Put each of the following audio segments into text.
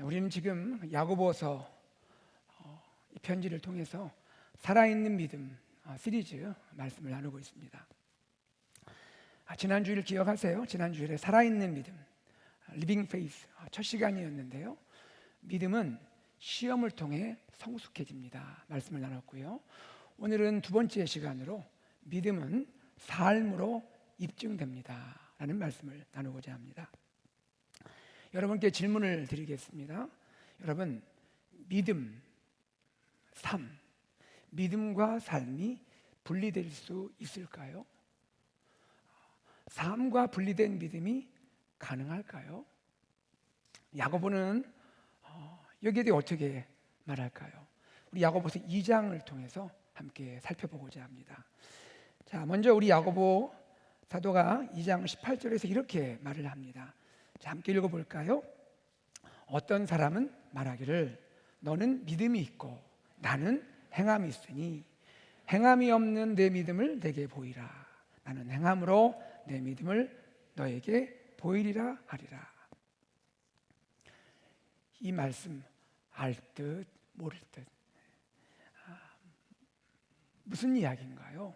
우리는 지금 야고보서 이 편지를 통해서 살아있는 믿음 시리즈 말씀을 나누고 있습니다. 지난주일 기억하세요? 지난주일에 살아있는 믿음 리빙 페이스 첫 시간이었는데요. 믿음은 시험을 통해 성숙해집니다 말씀을 나눴고요. 오늘은 두 번째 시간으로 믿음은 삶으로 입증됩니다 라는 말씀을 나누고자 합니다. 여러분께 질문을 드리겠습니다. 여러분, 믿음과 삶이 분리될 수 있을까요? 삶과 분리된 믿음이 가능할까요? 야고보는 여기에 대해 어떻게 말할까요? 우리 야고보서 2장을 통해서 함께 살펴보고자 합니다. 자, 먼저 우리 야고보 사도가 2장 18절에서 이렇게 말을 합니다. 자, 함께 읽어볼까요? 어떤 사람은 말하기를 너는 믿음이 있고 나는 행함이 있으니 행함이 없는 내 믿음을 내게 보이라. 나는 행함으로 내 믿음을 너에게 보이리라 하리라. 이 말씀 알 듯 모를 듯 무슨 이야기인가요?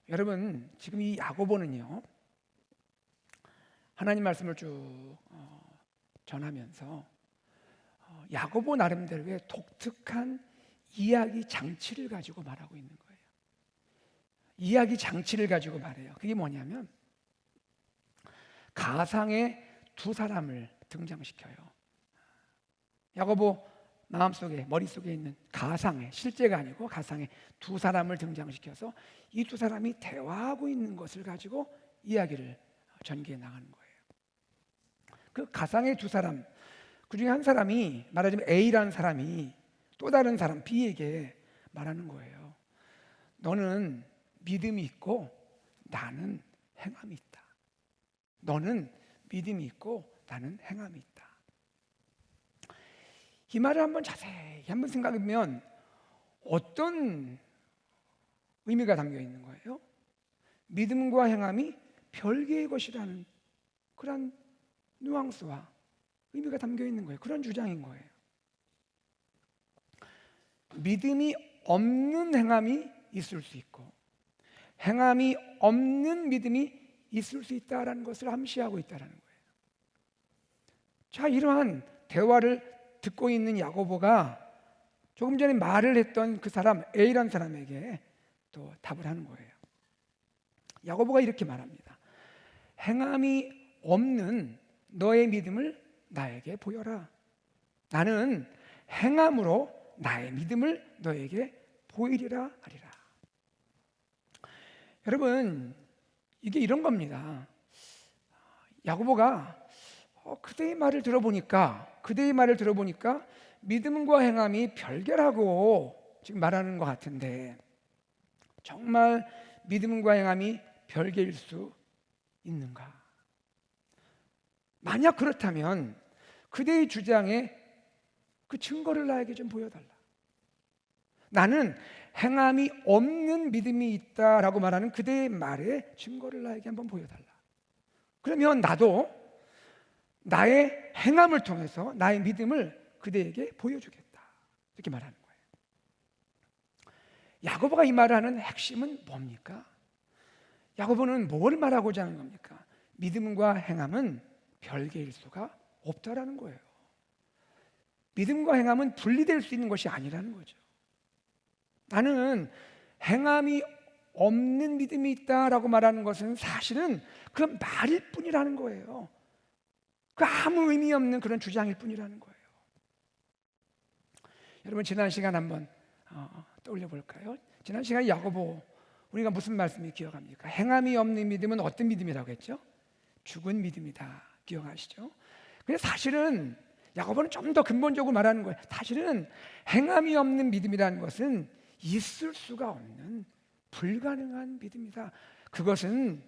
여러분, 지금 이 야고보는요 하나님 말씀을 쭉 전하면서 야고보 나름대로의 독특한 이야기 장치를 가지고 말하고 있는 거예요. 이야기 장치를 가지고 말해요. 그게 뭐냐면 가상의 두 사람을 등장시켜요. 야고보 마음속에 머릿속에 있는 가상의, 실제가 아니고 가상의 두 사람을 등장시켜서 이 두 사람이 대화하고 있는 것을 가지고 이야기를 전개해 나가는 거예요. 그 가상의 두 사람, 그 중에 한 사람이 말하자면 A라는 사람이 또 다른 사람 B에게 말하는 거예요. 너는 믿음이 있고 나는 행함이 있다. 너는 믿음이 있고 나는 행함이 있다. 이 말을 한번 자세히 한번 생각해보면 어떤 의미가 담겨 있는 거예요? 믿음과 행함이 별개의 것이라는 그런 뉘앙스와 의미가 담겨 있는 거예요. 그런 주장인 거예요. 믿음이 없는 행함이 있을 수 있고 행함이 없는 믿음이 있을 수 있다는 것을 암시하고 있다는 거예요. 자, 이러한 대화를 듣고 있는 야고보가 조금 전에 말을 했던 그 사람 A라는 사람에게 또 답을 하는 거예요. 야고보가 이렇게 말합니다. 행함이 없는 너의 믿음을 나에게 보여라. 나는 행함으로 나의 믿음을 너에게 보이리라 하리라. 여러분, 이게 이런 겁니다. 야고보가 그대의 말을 들어보니까 믿음과 행함이 별개라고 지금 말하는 것 같은데 정말 믿음과 행함이 별개일 수 있는가? 만약 그렇다면 그대의 주장에 그 증거를 나에게 좀 보여달라. 나는 행함이 없는 믿음이 있다라고 말하는 그대의 말에 증거를 나에게 한번 보여달라. 그러면 나도 나의 행함을 통해서 나의 믿음을 그대에게 보여주겠다. 이렇게 말하는 거예요. 야고보가 이 말을 하는 핵심은 뭡니까? 야고보는 뭘 말하고자 하는 겁니까? 믿음과 행함은 별개일 수가 없다라는 거예요. 믿음과 행함은 분리될 수 있는 것이 아니라는 거죠. 나는 행함이 없는 믿음이 있다라고 말하는 것은 사실은 그 말일 뿐이라는 거예요. 그 아무 의미 없는 그런 주장일 뿐이라는 거예요. 여러분, 지난 시간 한번 떠올려 볼까요? 지난 시간 야고보 우리가 무슨 말씀이 기억합니까? 행함이 없는 믿음은 어떤 믿음이라고 했죠? 죽은 믿음이다. 기억하시죠? 근데 사실은 야고보는 좀 더 근본적으로 말하는 거예요. 사실은 행함이 없는 믿음이라는 것은 있을 수가 없는 불가능한 믿음이다. 그것은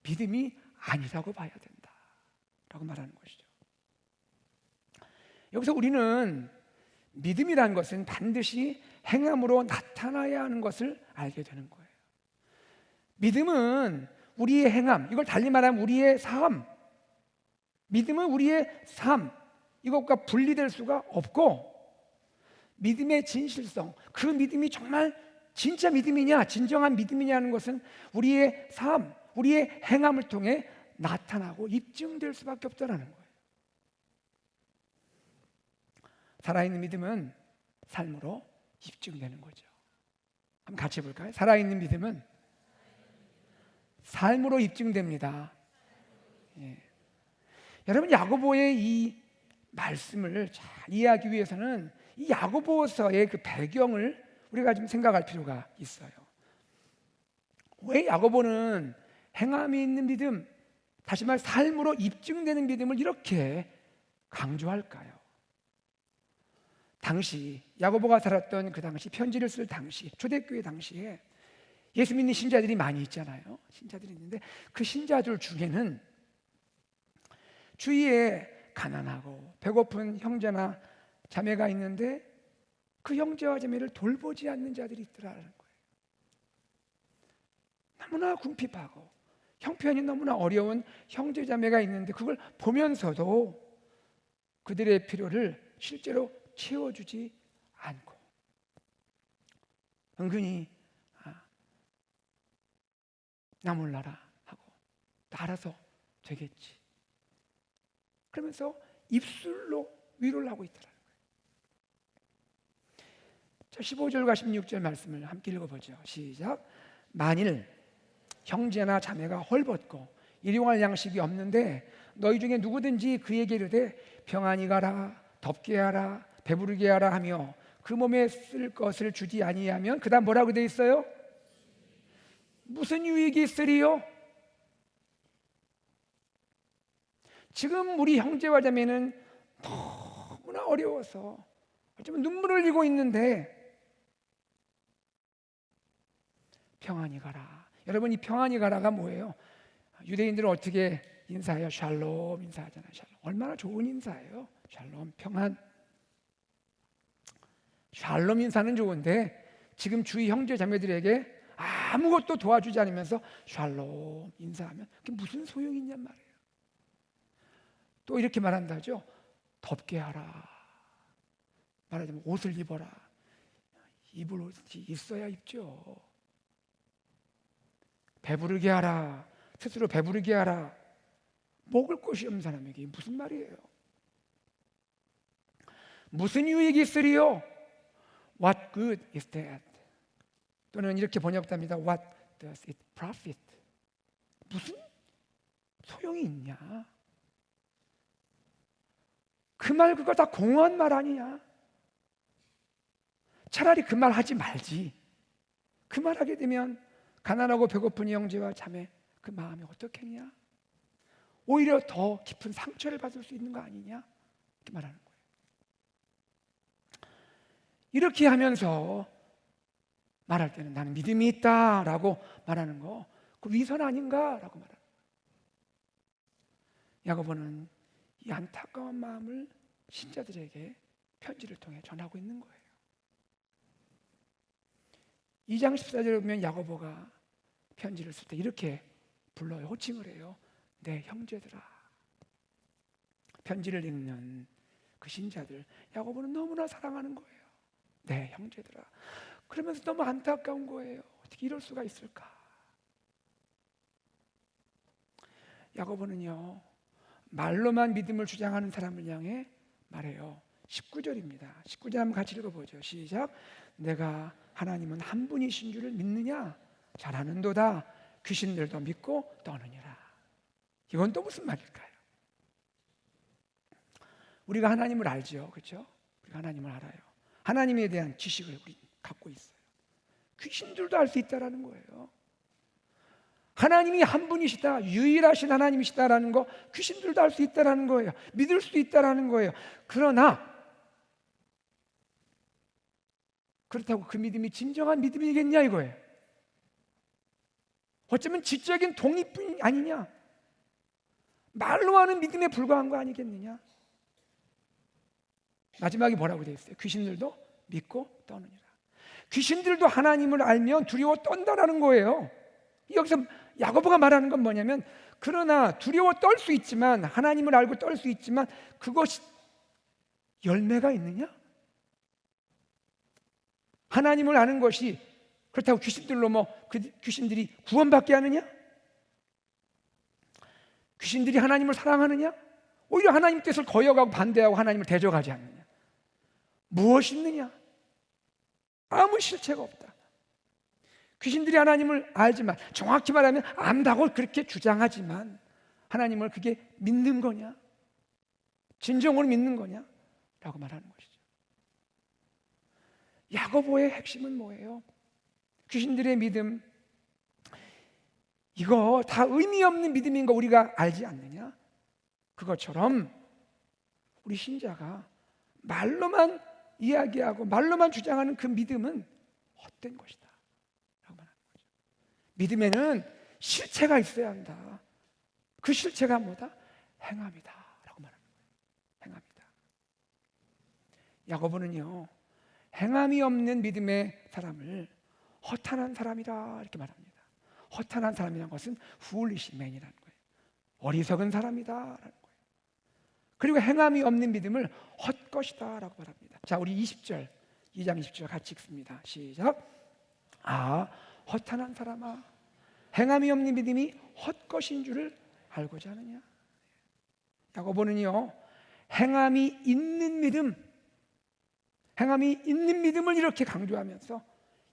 믿음이 아니라고 봐야 된다 라고 말하는 것이죠. 여기서 우리는 믿음이라는 것은 반드시 행함으로 나타나야 하는 것을 알게 되는 거예요. 믿음은 우리의 행함, 이걸 달리 말하면 우리의 삶, 믿음은 우리의 삶, 이것과 분리될 수가 없고, 믿음의 진실성, 그 믿음이 정말 진짜 믿음이냐, 진정한 믿음이냐는 것은 우리의 삶, 우리의 행함을 통해 나타나고 입증될 수밖에 없다는 거예요. 살아있는 믿음은 삶으로 입증되는 거죠. 한번 같이 해볼까요? 살아있는 믿음은 삶으로 입증됩니다. 예. 여러분, 야고보의 이 말씀을 잘 이해하기 위해서는 이 야고보서의 그 배경을 우리가 좀 생각할 필요가 있어요. 왜 야고보는 행함이 있는 믿음, 다시 말 삶으로 입증되는 믿음을 이렇게 강조할까요? 당시 야고보가 살았던 그 당시, 편지를 쓸 당시, 초대교회 당시에 예수 믿는 신자들이 많이 있잖아요. 신자들이 있는데 그 신자들 중에는 주위에 가난하고 배고픈 형제나 자매가 있는데 그 형제와 자매를 돌보지 않는 자들이 있더라는 거예요. 너무나 궁핍하고 형편이 너무나 어려운 형제 자매가 있는데 그걸 보면서도 그들의 필요를 실제로 채워주지 않고 은근히 나 몰라라 하고 알아서 되겠지 그러면서 입술로 위로를 하고 있더라는 거예요. 자, 15절과 16절 말씀을 함께 읽어보죠. 시작. 만일 형제나 자매가 헐벗고 일용할 양식이 없는데 너희 중에 누구든지 그에게 이르되 평안히 가라, 덥게 하라, 배부르게 하라 하며 그 몸에 쓸 것을 주지 아니하면 그 다음 뭐라고 돼 있어요? 무슨 유익이 있으리요? 지금 우리 형제와 자매는 너무나 어려워서 어쩌면 눈물을 흘리고 있는데 평안히 가라. 여러분, 이 평안히 가라가 뭐예요? 유대인들은 어떻게 인사해요? 샬롬 인사하잖아요. 샬롬. 얼마나 좋은 인사예요. 샬롬, 평안. 샬롬 인사는 좋은데 지금 주위 형제 자매들에게 아무것도 도와주지 않으면서 샬롬 인사하면 그게 무슨 소용이 있냔 말이에요. 또 이렇게 말한다죠. 덥게 하라. 말하자면 옷을 입어라. 입을 옷이 있어야 입죠. 배부르게 하라. 스스로 배부르게 하라. 먹을 것이 없는 사람에게 무슨 말이에요? 무슨 유익이 있으리요? What good is that? 또는 이렇게 번역됩니다. What does it profit? 무슨 소용이 있냐? 그 말 그거 다 공허한 말 아니냐? 차라리 그 말 하지 말지. 그 말 하게 되면 가난하고 배고픈 형제와 자매 그 마음이 어떻겠냐? 오히려 더 깊은 상처를 받을 수 있는 거 아니냐? 이렇게 말하는 거예요. 이렇게 하면서 말할 때는 나는 믿음이 있다라고 말하는 거, 그 위선 아닌가라고 말하는 거예요. 야고보는 이 안타까운 마음을 신자들에게 편지를 통해 전하고 있는 거예요. 2장 14절에 보면 야고보가 편지를 쓸 때 이렇게 불러요. 호칭을 해요. 내 형제들아. 편지를 읽는 그 신자들, 야고보는 너무나 사랑하는 거예요. 내 형제들아. 그러면서 너무 안타까운 거예요. 어떻게 이럴 수가 있을까? 야고보는요, 말로만 믿음을 주장하는 사람을 향해 말해요. 19절입니다. 19절 한번 같이 읽어보죠. 시작. 내가 하나님은 한 분이신 줄을 믿느냐? 잘 아는도다. 귀신들도 믿고 떠느니라. 이건 또 무슨 말일까요? 우리가 하나님을 알죠, 그렇죠? 우리가 하나님을 알아요. 하나님에 대한 지식을 우리 갖고 있어요. 귀신들도 알 수 있다라는 거예요. 하나님이 한 분이시다, 유일하신 하나님이시다라는 거 귀신들도 알 수 있다라는 거예요. 믿을 수 있다라는 거예요. 그러나 그렇다고 그 믿음이 진정한 믿음이겠냐 이거예요. 어쩌면 지적인 동의뿐 아니냐, 말로 하는 믿음에 불과한 거 아니겠느냐. 마지막에 뭐라고 되어 있어요? 귀신들도 믿고 떠느니라. 귀신들도 하나님을 알면 두려워 떤다라는 거예요. 여기서 야고보가 말하는 건 뭐냐면, 그러나 두려워 떨 수 있지만, 하나님을 알고 떨 수 있지만 그것이 열매가 있느냐? 하나님을 아는 것이 그렇다고 귀신들로 그 귀신들이 구원받게 하느냐? 귀신들이 하나님을 사랑하느냐? 오히려 하나님 뜻을 거역하고 반대하고 하나님을 대적하지 않느냐? 무엇이 있느냐? 아무 실체가 없다. 귀신들이 하나님을 알지만, 정확히 말하면 안다고 그렇게 주장하지만 하나님을 그게 믿는 거냐? 진정으로 믿는 거냐? 라고 말하는 것이죠. 야고보의 핵심은 뭐예요? 귀신들의 믿음, 이거 다 의미 없는 믿음인 거 우리가 알지 않느냐? 그것처럼 우리 신자가 말로만 이야기하고 말로만 주장하는 그 믿음은 헛된 것이다 라고 말하는 거죠. 믿음에는 실체가 있어야 한다. 그 실체가 뭐다? 행함이다 라고 말하는 거예요. 행함이다. 야고보는요, 행함이 없는 믿음의 사람을 허탄한 사람이다 이렇게 말합니다. 허탄한 사람이라는 것은 foolish man이라는 거예요. 어리석은 사람이다라는 거예요. 그리고 행함이 없는 믿음을 헛것이다 라고 말합니다. 자, 우리 20절, 2장 20절 같이 읽습니다. 시작. 허탄한 사람아, 행함이 없는 믿음이 헛것인 줄을 알고자 하느냐? 야고보는요, 행함이 있는 믿음을 이렇게 강조하면서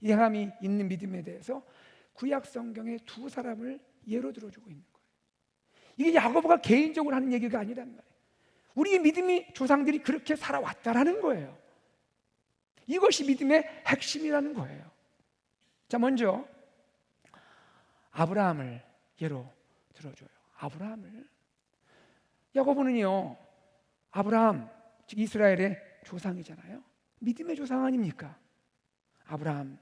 이 행함이 있는 믿음에 대해서 구약 성경에 두 사람을 예로 들어주고 있는 거예요. 이게 야고보가 개인적으로 하는 얘기가 아니란 말이에요. 우리의 믿음이 조상들이 그렇게 살아왔다라는 거예요. 이것이 믿음의 핵심이라는 거예요. 자, 먼저 아브라함을 예로 들어줘요. 아브라함을. 야고보는요, 아브라함, 즉 이스라엘의 조상이잖아요. 믿음의 조상 아닙니까? 아브라함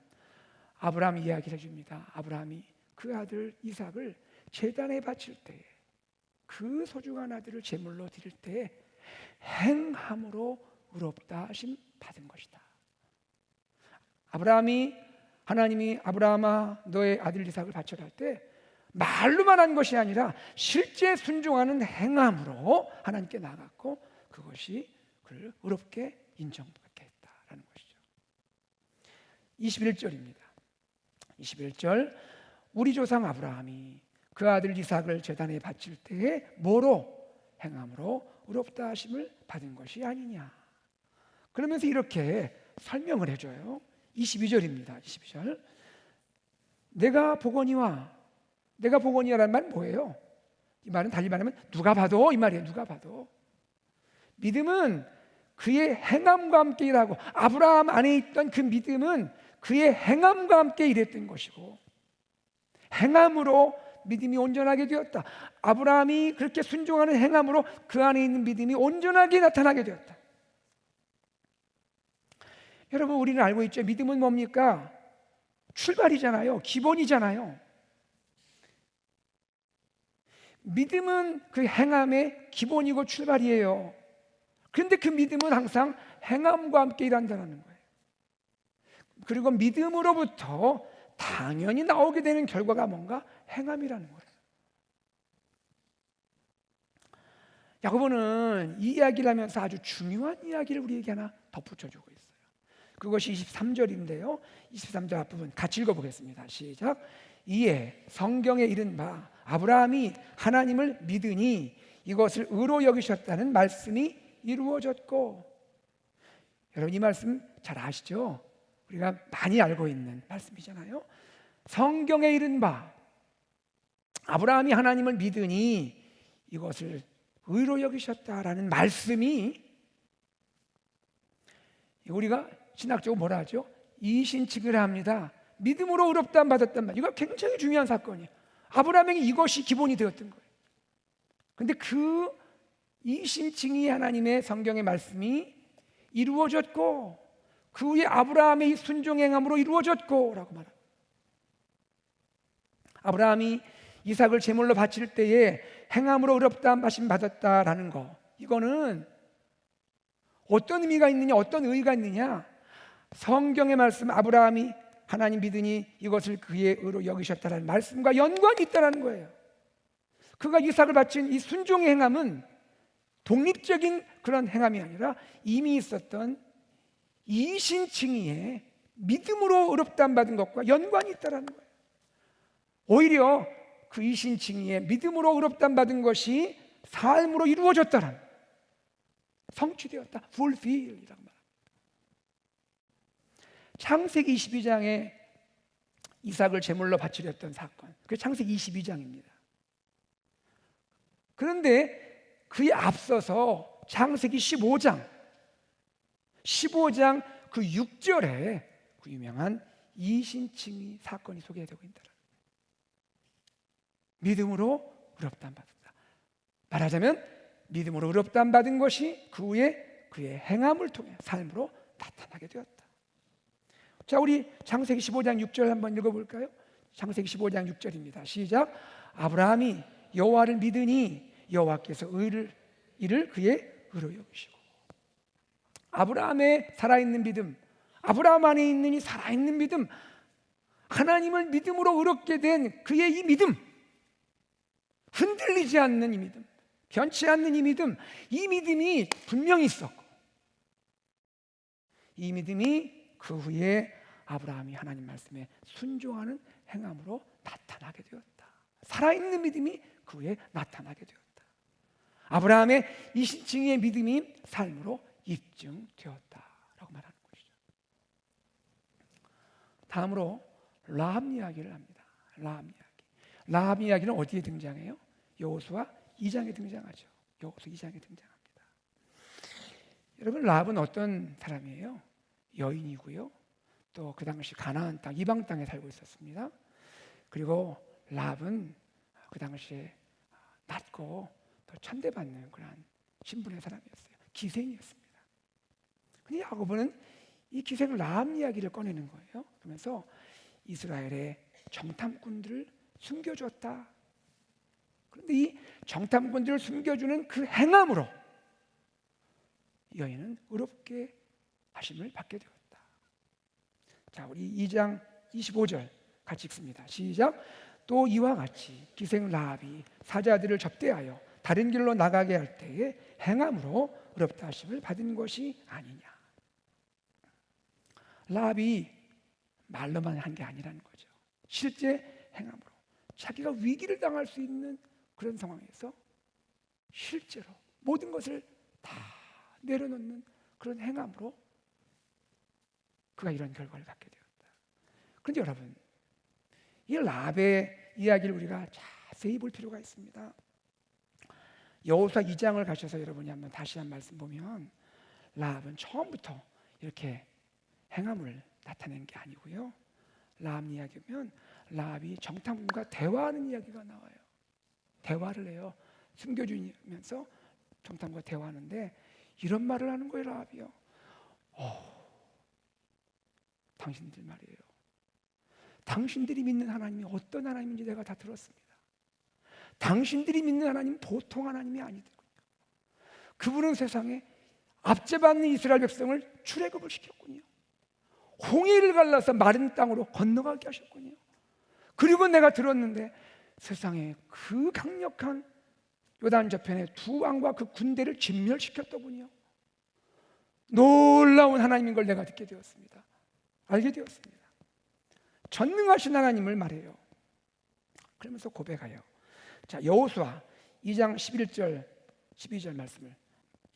이야기를 해줍니다. 아브라함이 그 아들 이삭을 제단에 바칠 때에, 그 소중한 아들을 제물로 드릴 때에 행함으로 의롭다 하심 받은 것이다. 하나님이 아브라함아 너의 아들 이삭을 바쳐라 할 때 말로만 한 것이 아니라 실제 순종하는 행함으로 하나님께 나갔고, 그것이 그를 의롭게 인정받게 했다라는 것이죠. 21절입니다. 21절, 우리 조상 아브라함이 그 아들 이삭을 제단에 바칠 때에 뭐로? 행함으로 의롭다 하심을 받은 것이 아니냐. 그러면서 이렇게 설명을 해줘요. 22절입니다. 22절, 내가 보거니와라는 말은 뭐예요? 이 말은 달리 말하면 누가 봐도 이 말이에요. 누가 봐도. 믿음은 그의 행함과 함께 일하고, 아브라함 안에 있던 그 믿음은 그의 행함과 함께 일했던 것이고, 행함으로 믿음이 온전하게 되었다. 아브라함이 그렇게 순종하는 행함으로 그 안에 있는 믿음이 온전하게 나타나게 되었다. 여러분, 우리는 알고 있죠. 믿음은 뭡니까? 출발이잖아요. 기본이잖아요. 믿음은 그 행함의 기본이고 출발이에요. 그런데 그 믿음은 항상 행함과 함께 일한다는 거예요. 그리고 믿음으로부터 당연히 나오게 되는 결과가 뭔가? 행함이라는 거예요. 야고보는 이 이야기를 하면서 아주 중요한 이야기를 우리에게 하나 덧붙여주고 있어요. 그것이 23절인데요 23절 앞부분 같이 읽어보겠습니다. 시작. 이에 성경에 이른 바 아브라함이 하나님을 믿으니 이것을 의로 여기셨다는 말씀이 이루어졌고. 여러분, 이 말씀 잘 아시죠? 우리가 많이 알고 있는 말씀이잖아요. 성경에 이른 바 아브라함이 하나님을 믿으니 이것을 의로 여기셨다라는 말씀이, 우리가 신학적으로 뭐라 하죠? 이신칙을 합니다. 믿음으로 의롭다함 받았단 말. 이거 굉장히 중요한 사건이에요. 아브라함에게 이것이 기본이 되었던 거예요. 그런데 그 이신칭이 하나님의 성경의 말씀이 이루어졌고, 그 후에 아브라함의 순종 행함으로 이루어졌고 라고 말합니다. 아브라함이 이삭을 제물로 바칠 때에 행함으로 의롭다함 받았다라는 거, 이거는 어떤 의미가 있느냐, 어떤 의의가 있느냐? 성경의 말씀, 아브라함이 하나님 믿으니 이것을 그의 의로 여기셨다라는 말씀과 연관이 있다는 거예요. 그가 이삭을 바친 이 순종의 행함은 독립적인 그런 행함이 아니라 이미 있었던 이신칭의의 믿음으로 의롭다함 받은 것과 연관이 있다는 거예요. 오히려 그 이신칭의의 믿음으로 의롭다함 받은 것이 삶으로 이루어졌다는, 성취되었다, fulfill이라고 말합니다. 창세기 22장에 이삭을 제물로 바치려 했던 사건, 그게 창세기 22장입니다. 그런데 그에 앞서서 창세기 15장 그 6절에 그 유명한 이신칭의 사건이 소개되고 있다. 믿음으로 의롭다함 받았다. 말하자면 믿음으로 의롭다함 받은 것이 그 후에 그의 행함을 통해 삶으로 나타나게 되었다. 자, 우리 창세기 15장 6절 한번 읽어볼까요? 창세기 15장 6절입니다. 시작. 아브라함이 여호와를 믿으니 여호와께서 이를 그의 의로 여기시고. 아브라함의 살아있는 믿음, 아브라함 안에 있는 이 살아있는 믿음, 하나님을 믿음으로 의롭게 된 그의 이 믿음, 흔들리지 않는 이 믿음, 변치 않는 이 믿음이 분명히 있었고, 이 믿음이 그 후에 아브라함이 하나님 말씀에 순종하는 행함으로 나타나게 되었다. 살아있는 믿음이 그 후에 나타나게 되었다. 아브라함의 이신칭의의 믿음이 삶으로 입증되었다라고 말하는 것이죠. 다음으로 라합 이야기를 합니다. 라합 이야기는 어디에 등장해요? 여호수아 2장에 등장하죠. 여호수아 2장에 등장합니다. 여러분, 라합은 어떤 사람이에요? 여인이고요. 또 그 당시 가나안 땅, 이방 땅에 살고 있었습니다. 그리고 라합은 그 당시에 낮고 또 천대받는 그런 신분의 사람이었어요. 기생이었습니다. 근데 야고보는 이 기생 라합 이야기를 꺼내는 거예요. 그러면서 이스라엘의 정탐꾼들을 숨겨줬다. 그런데 이 정탐꾼들을 숨겨주는 그 행함으로 여인은 의롭게 하심을 받게 되었다. 자, 우리 2장 25절 같이 읽습니다. 시작. 또 이와 같이 기생 라합이 사자들을 접대하여 다른 길로 나가게 할 때에 행함으로 의롭다 하심을 받은 것이 아니냐. 라합이 말로만 한 게 아니라는 거죠. 실제 행함으로 자기가 위기를 당할 수 있는 그런 상황에서 실제로 모든 것을 다 내려놓는 그런 행함으로 그가 이런 결과를 갖게 되었다. 그런데 여러분, 이 라합의 이야기를 우리가 자세히 볼 필요가 있습니다. 여호수아 2장을 가셔서 여러분이 한번 다시 한 말씀 보면 라합은 처음부터 이렇게 행함을 나타낸 게 아니고요. 라합 이야기 보면 라합이 정탐꾼과 대화하는 이야기가 나와요. 대화를 해요. 숨겨주면서 정탐꾼과 대화하는데 이런 말을 하는 거예요. 라합이요. 당신들 말이에요. 당신들이 믿는 하나님이 어떤 하나님인지 내가 다 들었습니다. 당신들이 믿는 하나님은 보통 하나님이 아니더군요. 그분은 세상에 압제받는 이스라엘 백성을 출애굽을 시켰군요. 홍해를 갈라서 마른 땅으로 건너가게 하셨군요. 그리고 내가 들었는데 세상에 그 강력한 요단 저편의 두 왕과 그 군대를 진멸시켰더군요. 놀라운 하나님인 걸 내가 듣게 되었습니다. 알게 되었습니다. 전능하신 하나님을 말해요. 그러면서 고백해요. 자, 여호수아 2장 11절 12절 말씀을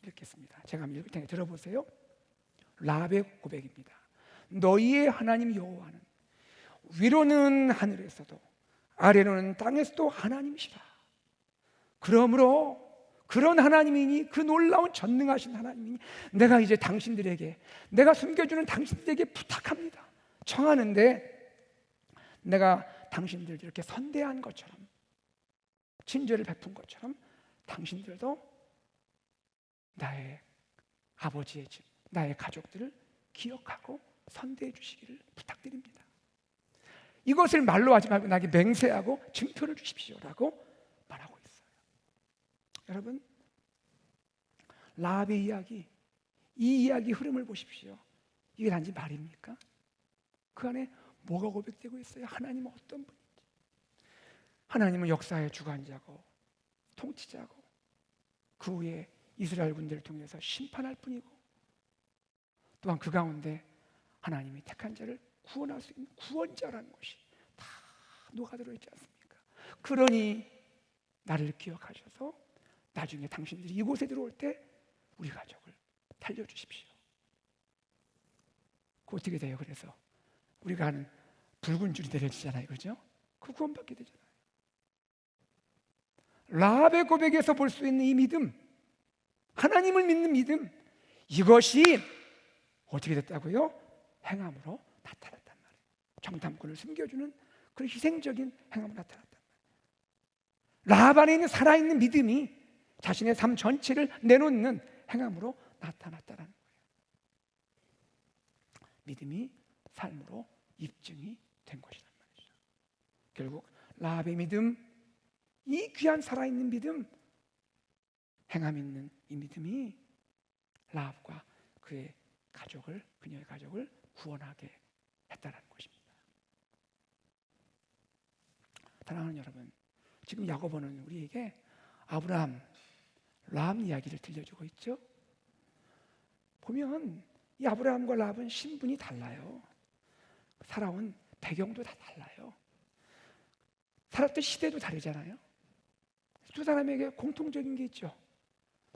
읽겠습니다. 제가 한번 읽을 테니 들어보세요. 라합의 고백입니다. 너희의 하나님 여호와는 위로는 하늘에서도 아래로는 땅에서도 하나님이시라. 그러므로 그런 하나님이니, 그 놀라운 전능하신 하나님이니 내가 이제 당신들에게, 내가 숨겨주는 당신들에게 부탁합니다. 청하는데 내가 당신들 이렇게 선대한 것처럼, 친절을 베푼 것처럼 당신들도 나의 아버지의 집, 나의 가족들을 기억하고 선대해 주시기를 부탁드립니다. 이것을 말로 하지 말고 나에게 맹세하고 증표를 주십시오라고 말하고 있어요. 여러분, 라합의 이야기, 이 이야기 흐름을 보십시오. 이게 단지 말입니까? 그 안에 뭐가 고백되고 있어요? 하나님은 어떤 분인지. 하나님은 역사의 주관자고 통치자고 그 후에 이스라엘 군대를 통해서 심판할 뿐이고, 또한 그 가운데 하나님이 택한 자를 구원할 수 있는 구원자라는 것이 다 녹아들어 있지 않습니까? 그러니 나를 기억하셔서 나중에 당신들이 이곳에 들어올 때 우리 가족을 살려주십시오. 그 어떻게 돼요? 그래서 우리가 하는 붉은 줄이 내려지잖아요, 그죠? 그 구원받게 되잖아요. 라합의 고백에서 볼 수 있는 이 믿음, 하나님을 믿는 믿음, 이것이 어떻게 됐다고요? 행함으로 나타났단 말이에요. 정탐꾼을 숨겨주는 그런 희생적인 행함으로 나타났단 말이에요. 라합 안에 있는 살아있는 믿음이 자신의 삶 전체를 내놓는 행함으로 나타났다는 거예요. 믿음이 삶으로 입증이 된 것이란 말이죠. 결국 라합의 믿음, 이 귀한 살아있는 믿음, 행함 있는 이 믿음이 라합과 그의 가족을, 그녀의 가족을 구원하게 했다는 것입니다. 사랑하는 여러분, 지금 야고보는 우리에게 아브라함, 라합 이야기를 들려주고 있죠. 보면 이 아브라함과 라합은 신분이 달라요. 살아온 배경도 다 달라요. 살았던 시대도 다르잖아요. 두 사람에게 공통적인 게 있죠.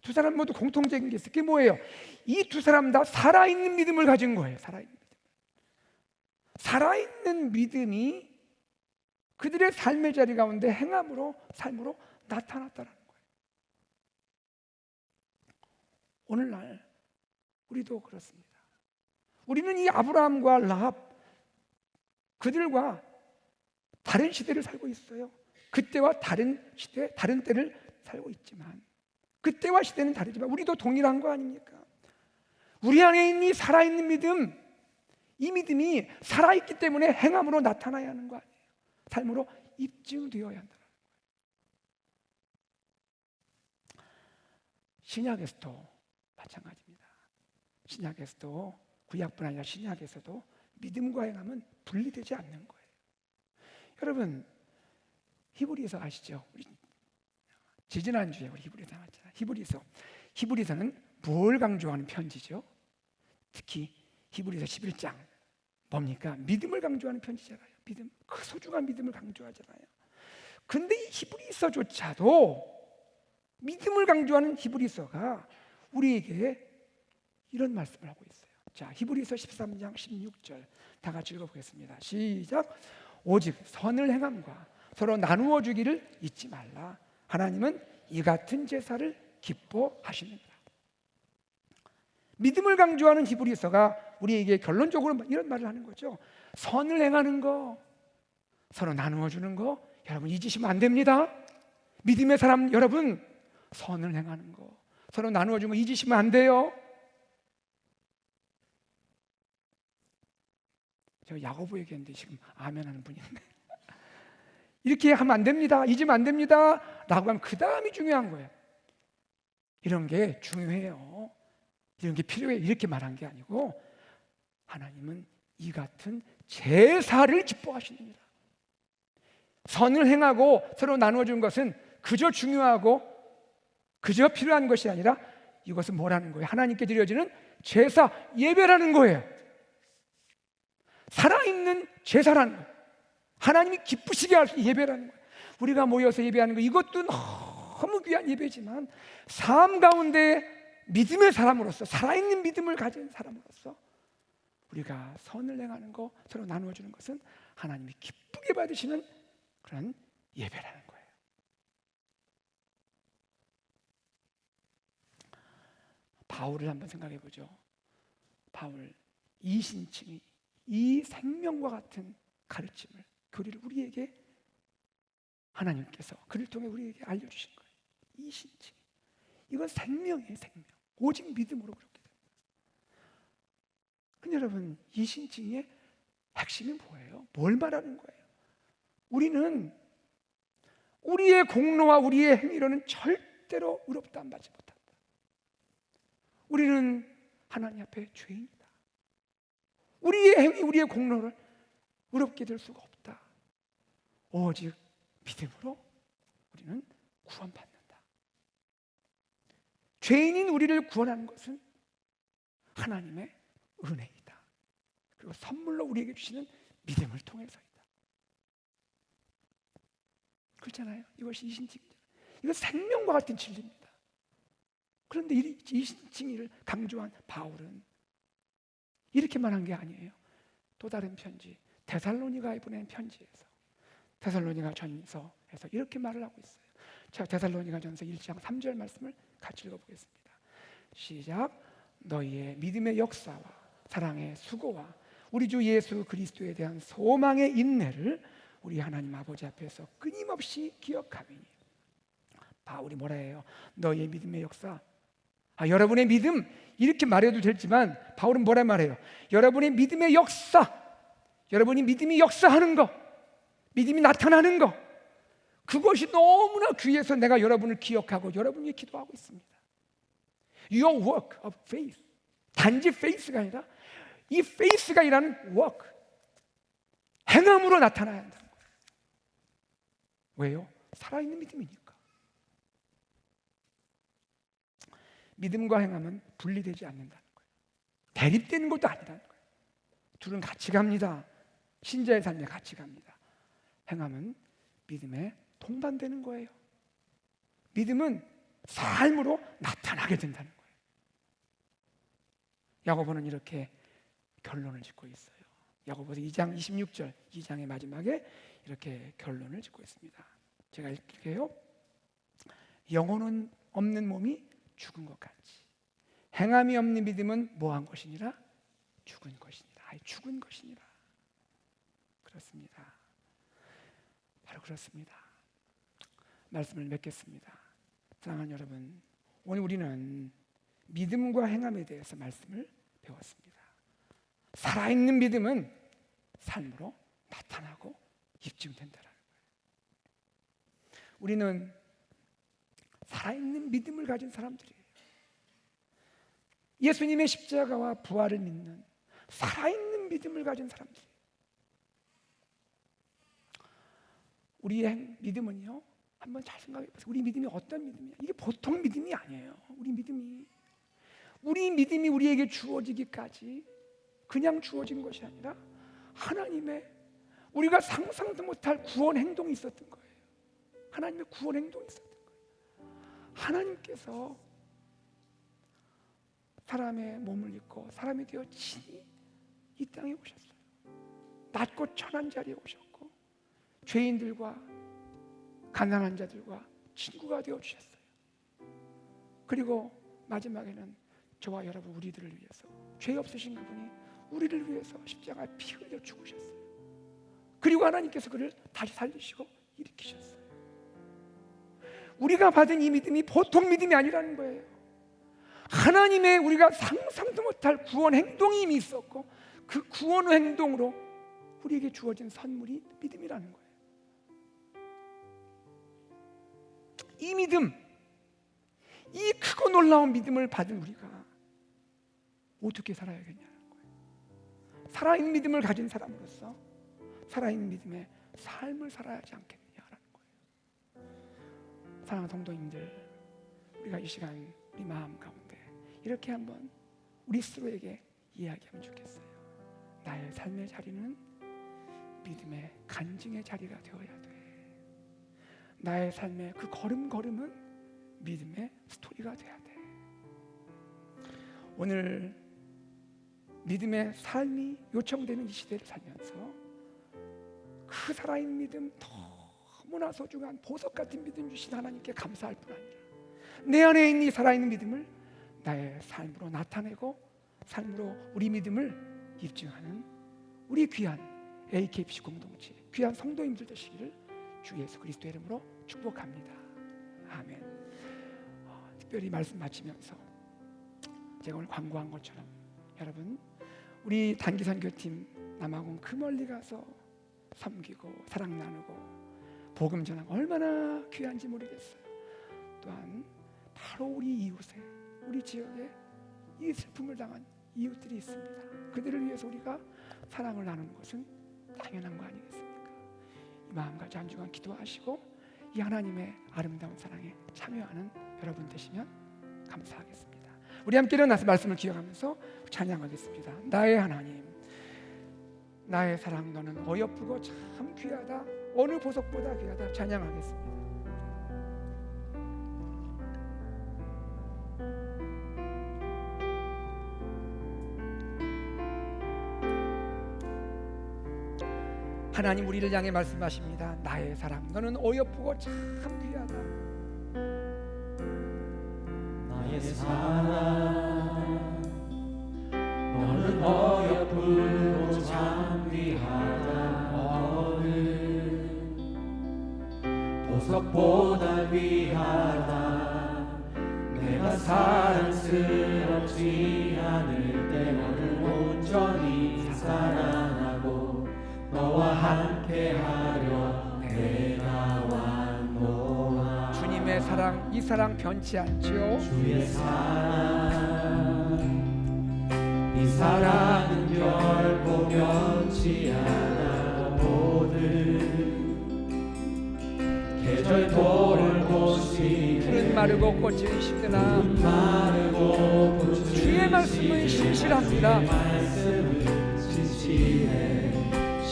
두 사람 모두 공통적인 게 있어요. 그게 뭐예요? 이 두 사람 다 살아있는 믿음을 가진 거예요. 살아있는 믿음이 그들의 삶의 자리 가운데 행함으로, 삶으로 나타났다는 거예요. 오늘날 우리도 그렇습니다. 우리는 이 아브라함과 라합, 그들과 다른 시대를 살고 있어요. 그때와 다른 시대, 다른 때를 살고 있지만, 그때와 시대는 다르지만 우리도 동일한 거 아닙니까? 우리 안에 있는 이 살아있는 믿음, 이 믿음이 살아있기 때문에 행함으로 나타나야 하는 거 아니에요. 삶으로 입증되어야 한다는 거예요. 신약에서도 마찬가지입니다. 신약에서도, 구약뿐 아니라 신약에서도 믿음과 행함은 분리되지 않는 거예요. 여러분, 히브리서 아시죠? 지지난주에 우리 히브리서 나왔잖아요. 히브리서는 뭘 강조하는 편지죠? 특히 히브리서 11장 뭡니까? 믿음을 강조하는 편지잖아요. 믿음, 그 소중한 믿음을 강조하잖아요. 근데 이 히브리서조차도 믿음을 강조하는 히브리서가 우리에게 이런 말씀을 하고 있어요. 자, 히브리서 13장 16절 다 같이 읽어보겠습니다. 시작. 오직 선을 행함과 서로 나누어 주기를 잊지 말라. 하나님은 이 같은 제사를 기뻐하시느니라. 믿음을 강조하는 히브리서가 우리에게 결론적으로 이런 말을 하는 거죠. 선을 행하는 거, 서로 나누어 주는 거, 여러분 잊으시면 안 됩니다. 믿음의 사람 여러분, 선을 행하는 거, 서로 나누어 주는 거 잊으시면 안 돼요. 제가 야고보 얘기했는데 지금 아멘 하는 분이 있네. 이렇게 하면 안 됩니다. 잊으면 안 됩니다. 라고 하면 그 다음이 중요한 거예요. 이런 게 중요해요. 이런 게 필요해. 이렇게 말한 게 아니고 하나님은 이 같은 제사를 기뻐하시느니라. 선을 행하고 서로 나누어준 것은 그저 중요하고 그저 필요한 것이 아니라 이것은 뭐라는 거예요? 하나님께 드려지는 제사, 예배라는 거예요. 살아있는 제사라는 거예요. 하나님이 기쁘시게 할 수 있는 예배라는 거예요. 우리가 모여서 예배하는 거, 이것도 너무 귀한 예배지만 삶 가운데 믿음의 사람으로서, 살아있는 믿음을 가진 사람으로서 우리가 선을 행하는 거, 서로 나누어주는 것은 하나님이 기쁘게 받으시는 그런 예배라는 거예요. 바울을 한번 생각해 보죠. 바울, 이 신칭이, 이 생명과 같은 가르침을, 교리를 우리에게 하나님께서 그를 통해 우리에게 알려주신 거예요. 이 신칭, 이건 생명이에요. 생명. 오직 믿음으로 그렇게 됩니다. 근데 여러분, 이 신칭의 핵심이 뭐예요? 뭘 말하는 거예요? 우리는 우리의 공로와 우리의 행위로는 절대로 의롭다함 받지 못한다. 우리는 하나님 앞에 죄인이다. 우리의 행위, 우리의 공로를 의롭게 될 수가 없다. 오직 믿음으로 우리는 구원받는다. 죄인인 우리를 구원하는 것은 하나님의 은혜이다. 그리고 선물로 우리에게 주시는 믿음을 통해서이다. 그렇잖아요. 이것이 이신칭이잖아요. 이건 생명과 같은 진리입니다. 그런데 이 이신칭의를 강조한 바울은 이렇게 말한 게 아니에요. 또 다른 편지, 데살로니가에 보낸 편지에서, 데살로니가 전서에서 이렇게 말을 하고 있어요. 자, 데살로니가 전서 1장 3절 말씀을 같이 읽어보겠습니다. 시작. 너희의 믿음의 역사와 사랑의 수고와 우리 주 예수 그리스도에 대한 소망의 인내를 우리 하나님 아버지 앞에서 끊임없이 기억하미니. 바울이 뭐라 해요? 너희의 믿음의 역사. 여러분의 믿음, 이렇게 말해도 되지만 바울은 뭐라 말해요? 여러분의 믿음의 역사, 여러분이 믿음이 역사하는 것, 믿음이 나타나는 것, 그것이 너무나 귀해서 내가 여러분을 기억하고 여러분이 기도하고 있습니다. Your work of faith. 단지 faith가 아니라 이 faith가 일하는 work, 행함으로 나타나야 한다는 거예요. 왜요? 살아있는 믿음이니까. 믿음과 행함은 분리되지 않는다는 거예요. 대립되는 것도 아니라는 거예요. 둘은 같이 갑니다. 신자의 삶에 같이 갑니다. 행함은 믿음에 동반되는 거예요. 믿음은 삶으로 나타나게 된다는 거예요. 야고보는 이렇게 결론을 짓고 있어요. 야고보서 2장 26절, 2장의 마지막에 이렇게 결론을 짓고 있습니다. 제가 읽을게요. 영혼은 없는 몸이 죽은 것 같이 행함이 없는 믿음은 뭐한 것이니라? 죽은 것이니라. 죽은 것이니라. 그렇습니다. 바로 그렇습니다. 말씀을 맺겠습니다. 사랑하는 여러분, 오늘 우리는 믿음과 행함에 대해서 말씀을 배웠습니다. 살아있는 믿음은 삶으로 나타나고 입증된다는 거예요. 우리는 살아있는 믿음을 가진 사람들이에요. 예수님의 십자가와 부활을 믿는 살아있는 믿음을 가진 사람들이에요. 우리의 믿음은요, 한번 잘 생각해 보세요. 우리 믿음이 어떤 믿음이야? 이게 보통 믿음이 아니에요. 우리 믿음이 우리에게 주어지기까지 그냥 주어진 것이 아니라 하나님의 우리가 상상도 못할 구원 행동이 있었던 거예요. 하나님의 구원 행동이 있었던 거예요. 하나님께서 사람의 몸을 입고 사람이 되어 친히 이 땅에 오셨어요. 낮고 천한 자리에 오셨고 죄인들과 가난한 자들과 친구가 되어 주셨어요. 그리고 마지막에는 저와 여러분 우리들을 위해서, 죄 없으신 그분이 우리를 위해서 십자가에 피 흘려 죽으셨어요. 그리고 하나님께서 그를 다시 살리시고 일으키셨어요. 우리가 받은 이 믿음이 보통 믿음이 아니라는 거예요. 하나님의 우리가 상상도 못할 구원 행동이 이미 있었고 그 구원 행동으로 우리에게 주어진 선물이 믿음이라는 거예요. 이 믿음, 이 크고 놀라운 믿음을 받은 우리가 어떻게 살아야겠냐는 거예요. 살아있는 믿음을 가진 사람으로서 살아있는 믿음의 삶을 살아야 하지 않겠느냐라는 거예요. 사랑하는 성도님들, 우리가 이 시간 우리 마음 가운데 이렇게 한번 우리 스스로에게 이야기하면 좋겠어요. 나의 삶의 자리는 믿음의 간증의 자리가 되어야 돼. 나의 삶의 그 걸음걸음은 믿음의 스토리가 돼야 돼. 오늘 믿음의 삶이 요청되는 이 시대를 살면서 그 살아있는 믿음, 너무나 소중한 보석 같은 믿음 주신 하나님께 감사할 뿐 아니라 내 안에 있는 이 살아있는 믿음을 나의 삶으로 나타내고 삶으로 우리 믿음을 입증하는 우리 귀한 AKPC 공동체, 귀한 성도님들 되시기를 주 예수 그리스도의 이름으로 축복합니다. 아멘. 특별히 말씀 마치면서 제가 오늘 광고한 것처럼 여러분, 우리 단기선교팀 남아공 그 멀리 가서 섬기고 사랑 나누고 복음 전하고 얼마나 귀한지 모르겠어요. 또한 바로 우리 이웃에, 우리 지역에 이 슬픔을 당한 이웃들이 있습니다. 그들을 위해서 우리가 사랑을 나누는 것은 당연한 거 아니겠습니까? 이 마음까지 한 주간 기도하시고 이 하나님의 아름다운 사랑에 참여하는 여러분 되시면 감사하겠습니다. 우리 함께 일어나서 말씀을 기억하면서 찬양하겠습니다. 나의 하나님, 나의 사랑, 너는 어여쁘고 참 귀하다. 어느 보석보다 귀하다. 찬양하겠습니다. 하나님 우리를 향해 말씀하십니다. 나의 사랑, 너는 어여쁘고 참 귀하다. 나의 사랑, 너는 어여쁘고 참 귀하다. 어느 보석보다 귀하다. 내가 사랑스럽지 않을 때 너를 온전히 사랑하고 너와 함께하려 내가 왔노라. 주님의 사랑, 이 사랑 변치 않지요. 주의 사랑, 이 사랑은 결코 변치 않아. 모든 계절 돌보시 푸른 마르고 꽃은 시드나 주의 말씀은 신실합니다.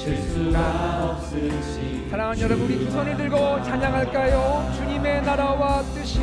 실수가 없으시. 사랑하는 여러분, 우리 두 손을 들고 찬양할까요? 주님의 나라와 뜻이